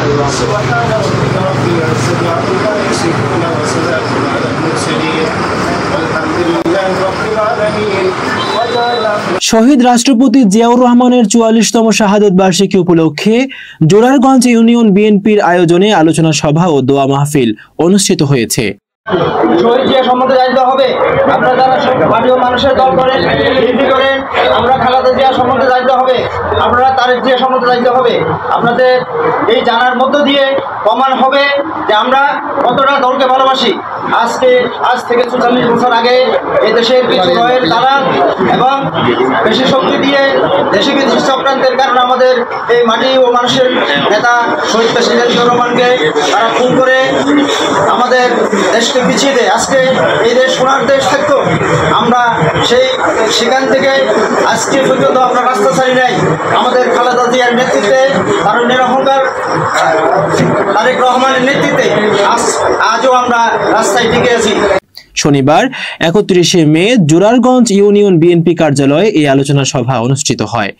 سبحان ربك رب العزة عما يصفون وسلام على المرسلين والحمد لله رب العالمين। শহীদ রাষ্ট্রপতি জিয়াউর রহমানের ৪৪তম শাহাদত বার্ষিকী উপলক্ষে জোরারগঞ্জ ইউনিয়ন বিএনপির আয়োজনে আলোচনা সভা ও দোয়া মাহফিল অনুষ্ঠিত হয়েছে। শহীদ জিয়া সম্বন্ধে জানতে হবে, আপনারা যারা মাটিও মানুষের দল করেন, বিএনপি করেন, আমরা খালেদা জিয়া সম্বন্ধে জানতে হবে, আপনারা তারেক জিয়া সম্বন্ধে জানতে হবে। আপনাদের এই জানার মধ্য দিয়ে প্রমাণ হবে যে আমরা কতটা দলকে ভালোবাসি। আজ থেকে ৪৪ বছর আগে এই দেশের কিছু রয়ের দালাল এবং বেশি শক্তি দিয়ে দেশি বিদেশি চক্রান্তের কারণে আমাদের এই মাটি ও মানুষের নেতা শহীদ প্রেসিডেন্ট জিয়াউর রহমানকে তারা খুন করে আমাদের দেশকে পিছিয়ে দেয়। আজকে এই দেশ সোনার দেশ থাকতো, আমরা সেখান থেকে আজকে পর্যন্ত আমরা রাস্তা ছাড়ি নাই। আমাদের খালেদা জিয়ার নেতৃত্বে, তার নিরহংকার তারেক রহমানের নেতৃত্বে আজও আমরা রাস্তায় টিকে আছি। শনিবার ৩১শে মে জোরারগঞ্জ ইউনিয়ন বিএনপি কার্যালয়ে এই আলোচনা সভা অনুষ্ঠিত হয়।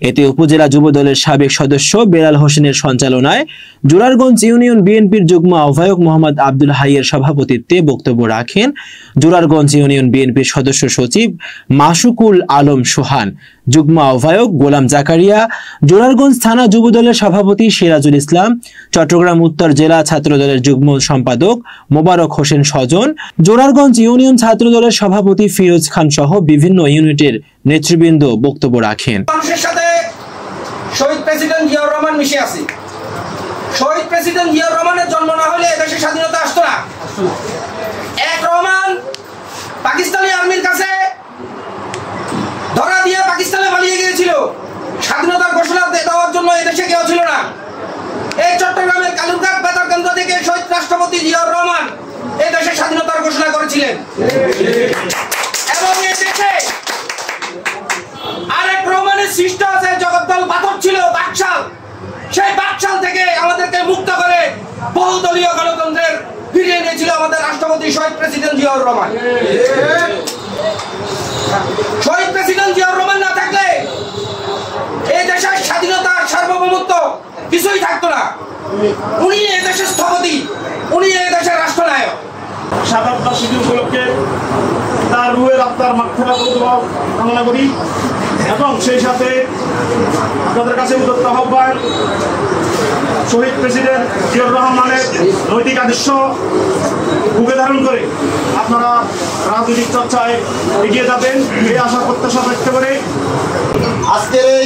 এতে উপজেলা যুব দলের সাবেক সদস্য বেলাল হোসেনের সঞ্চালনায় জোরারগঞ্জ ইউনিয়ন বিএনপির যুগ্ম আহ্বায়ক মোহাম্মদ আব্দুল হাইয়ের সভাপতিত্বে বক্তব্য রাখেন জোরারগঞ্জ ইউনিয়ন বিএনপির সদস্য সচিব মাসুকুল আলম সোহান, যুগ্ম আহ্বায়ক গোলাম জাকারিয়া, জোরারগঞ্জ থানা যুব দলের সভাপতি সিরাজুল ইসলাম, চট্টগ্রাম উত্তর জেলা ছাত্র দলের যুগ্ম সম্পাদক মোবারক হোসেন স্বজন, জোরারগঞ্জ ইউনিয়ন ছাত্র দলের সভাপতি ফিরোজ খান সহ বিভিন্ন ইউনিটের নেতৃবৃন্দ বক্তব্য রাখেন। মানুষের সাথে শহীদ প্রেসিডেন্ট জিয়াউর রহমান মিশে আছে। শহীদ প্রেসিডেন্ট জিয়াউর রহমানের জন্ম না হলে দেশে স্বাধীনতা আসতো না। এক রহমান পাকিস্তানি আর্মির কাছে ধরা দিয়ে পাকিস্তানে পালিয়ে গিয়েছিল। স্বাধীনতার ঘোষণা দেওয়ার জন্য এদেশে কেউ ছিল না। এই চট্টগ্রামের কালুরঘাট বেতার কেন্দ্র থেকে শহীদ রাষ্ট্রপতি জিয়াউর রহমান এই দেশের স্বাধীনতার ঘোষণা করেছিলেন। এবং এই দেশে আরেক রহমানের সৃষ্ট আছে, জগদ্দল পাথর ছিল বাকশাল। সেই বাকশাল থেকে আমাদেরকে মুক্ত করে বহুদলীয় গণতন্ত্রের ফিরিয়ে এনেছিল আমাদের রাষ্ট্রপতি শহীদ প্রেসিডেন্ট জিয়াউর রহমান। শহীদ প্রেসিডেন্ট জিয়াউর রহমান না থাকলে এই দেশের স্বাধীনতা, সার্বভৌমত্ব কিছুই থাকতো না। উনি এই দেশের স্থপতি, উনি এই দেশের রাষ্ট্রনায়ক। শাহাদাত বার্ষিকী উপলক্ষে তার রুহের আত্মার মাগফিরাত কামনা করি এবং সেই সাথে আপনাদের কাছে উদ্যত আহ্বান, শহীদ প্রেসিডেন্ট জিয়াউর রহমানের নৈতিক আদর্শ বুকে ধারণ করে আপনারা রাজনৈতিক চর্চায় এগিয়ে যাবেন এই আশা প্রত্যাশা ব্যক্ত করে আজকের এই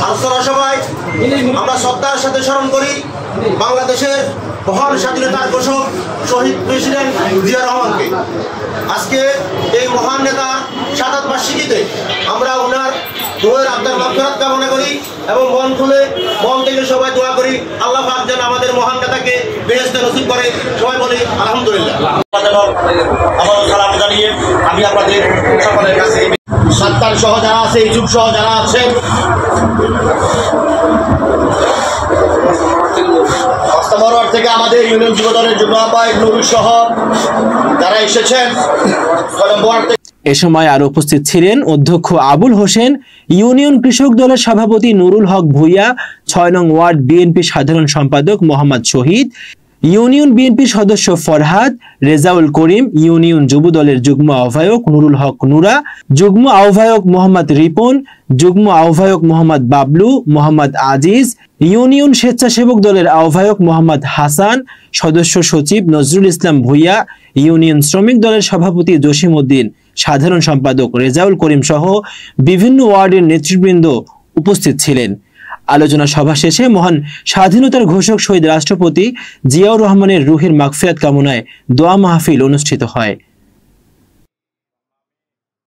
আলোচনা সভায় আমরা শ্রদ্ধার সাথে স্মরণ করি বাংলাদেশের মহান স্বাধীনতার ঘোষক শহীদ প্রেসিডেন্ট জিয়াউর রহমানকে। আজকে এই মহান নেতা শাহাদাত বার্ষিকীতে আমরা ওনার রুহের আত্মার মাগফিরাত কামনা করি এবং মন থেকে সবাই দোয়া করি আল্লাহ পাক যেন আমাদের মহান নেতাকে বেহেশতে নসিব করে। সবাই বলি আলহামদুলিল্লাহ। আমার সালাম জানিয়ে আমি আপনাদের সকলের কাছে সন্তান সহ যারা আছে, যুগ সহ যারা আছেন, থেকে আমাদের ইউনিয়ন যুব দলের যুগ্ম আহ্বায়ক নুরুল সহ যারা এসেছেন। এ সময় আরো উপস্থিত ছিলেন অধ্যক্ষ আবুল হোসেন, ইউনিয়ন কৃষক দলের সভাপতি নুরুল হক ভুইয়া, ৬ নং ওয়ার্ড বিএনপি সাধারণ সম্পাদক মোহাম্মদ শহীদ, ইউনিয়ন বিএনপি সদস্য ফরহাদ, রেজাউল করিম, ইউনিয়ন যুব দলের যুগ্ম আহ্বায়ক নুরুল হক নুরা, যুগ্ম আহ্বায়ক মোহাম্মদ রিপন, যুগ্ম আহ্বায়ক মোহাম্মদ বাবলু, মোহাম্মদ আজিজ, ইউনিয়ন স্বেচ্ছাসেবক দলের আহ্বায়ক মোহাম্মদ হাসান, সদস্য সচিব নজরুল ইসলাম ভুইয়া, ইউনিয়ন শ্রমিক দলের সভাপতি জসিম উদ্দিন, সাধারণ সম্পাদক রেজাউল করিম সহ বিভিন্ন ওয়ার্ডের নেতৃবৃন্দ উপস্থিত ছিলেন। আলোচনা সভা শেষে মহান স্বাধীনতার ঘোষক শহীদ রাষ্ট্রপতি জিয়াউর রহমানের রুহের মাগফিরাত কামনায় দোয়া মাহফিল অনুষ্ঠিত হয়।